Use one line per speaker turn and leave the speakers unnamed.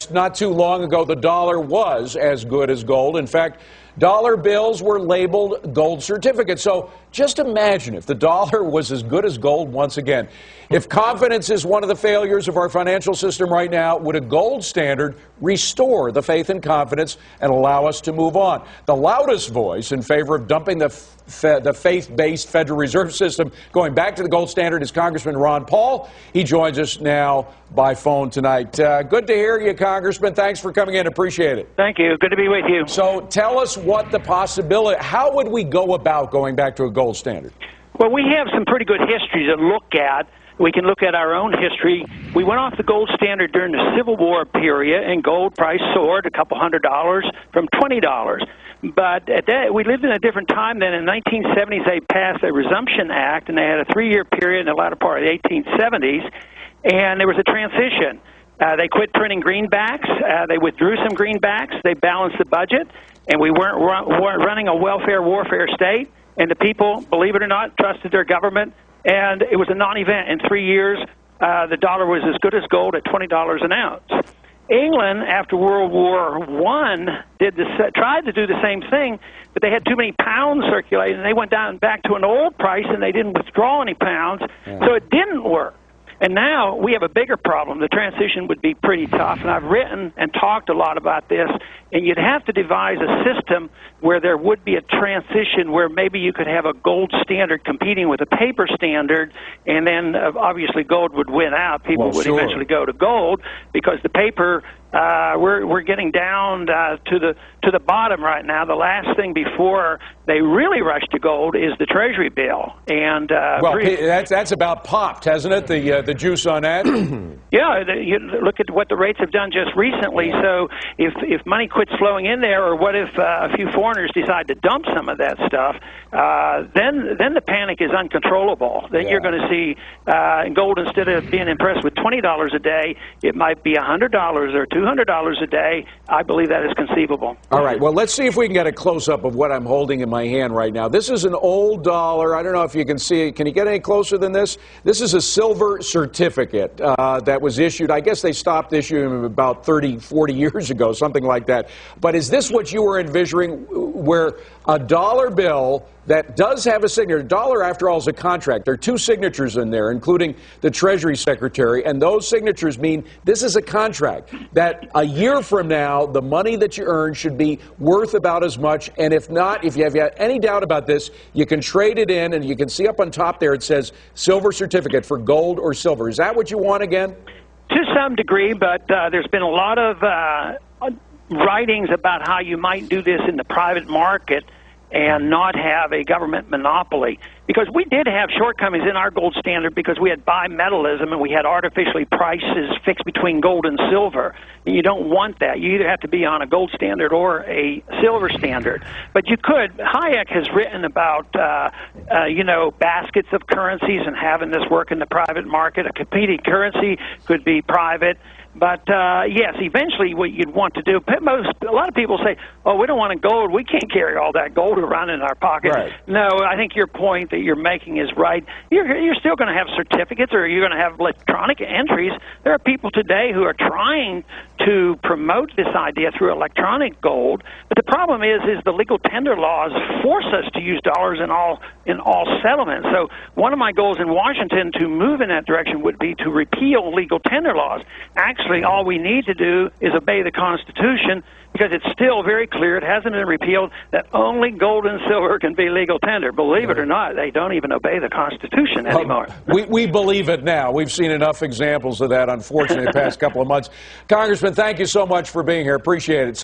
Not too long ago, the dollar was as good as gold. In fact, dollar bills were labeled gold certificates. So just imagine if the dollar was as good as gold once again. If confidence is one of the failures of our financial system right now, would a gold standard restore the faith and confidence and allow us to move on? The loudest voice in favor of dumping the faith-based Federal Reserve System, going back to the gold standard, is Congressman Ron Paul. He joins us now by phone tonight. Good to hear you, Congressman. Thanks for coming in. Appreciate it.
Thank you. Good to be with you.
So tell us what the possibility, how would we go about going back to a gold standard?
Well, we have some pretty good history to look at. We can look at our own history. We went off the gold standard during the Civil War period, and gold price soared a couple $100 from $20. But at that, we lived in a different time then. In the 1970s, they passed a Resumption Act, and they had a 3-year period in the latter part of the 1870s, and there was a transition. They quit printing greenbacks. They withdrew some greenbacks. They balanced the budget, and we weren't running a welfare warfare state. And the people, believe it or not, trusted their government. And it was a non-event. In 3 years, the dollar was as good as gold at $20 an ounce. England, after World War I, tried to do the same thing, but they had too many pounds circulating, and they went down back to an old price, and they didn't withdraw any pounds, so it didn't work. And now we have a bigger problem. The transition would be pretty tough, and I've written and talked a lot about this, and you'd have to devise a system where there would be a transition where maybe you could have a gold standard competing with a paper standard, and then obviously gold would win out. People would eventually go to gold because the paper, we're getting down to the bottom right now. The last thing before they really rush to gold is the Treasury bill, and
well, that's about popped, hasn't it? The juice on that.
Yeah, you look at what the rates have done just recently. So if money quits flowing in there, or what if a few foreigners decide to dump some of that stuff, then the panic is uncontrollable. Then you're going to see gold, instead of being impressed with $20 a day, it might be $100 or $200 a day. I believe that is conceivable.
All right. Well, let's see if we can get a close-up of what I'm holding in my hand right now. This is an old dollar. I don't know if you can see it. Can you get any closer than this? This is a silver certificate that was issued. I guess they stopped issuing them about 30, 40 years ago, something like that. But is this what you were envisioning, where a dollar bill that does have a signature? Dollar, after all, is a contract. There are 2 signatures in there, including the Treasury Secretary, and those signatures mean this is a contract, that a year from now, the money that you earn should be worth about as much, and if not, if you have any doubt about this, you can trade it in, and you can see up on top there it says silver certificate for gold or silver. Is that what you want again?
To some degree, but there's been a lot of writings about how you might do this in the private market and not have a government monopoly. Because we did have shortcomings in our gold standard because we had bimetallism and we had artificially prices fixed between gold and silver. And you don't want that. You either have to be on a gold standard or a silver standard. But you could. Hayek has written about, baskets of currencies and having this work in the private market. A competing currency could be private. But, yes, eventually what you'd want to do, a lot of people say, oh, we don't want gold. We can't carry all that gold around in our pocket.
Right.
No, I think your point that you're making is right. You're still going to have certificates, or you're going to have electronic entries. There are people today who are trying to promote this idea through electronic gold. But the problem is the legal tender laws force us to use dollars in all settlements. So one of my goals in Washington to move in that direction would be to repeal legal tender laws. Actually, all we need to do is obey the Constitution, because it's still very clear, it hasn't been repealed, that only gold and silver can be legal tender. Believe it or not, they don't even obey the Constitution anymore.
We believe it now. We've seen enough examples of that, unfortunately, the past couple of months. Congressman, thank you so much for being here. Appreciate it.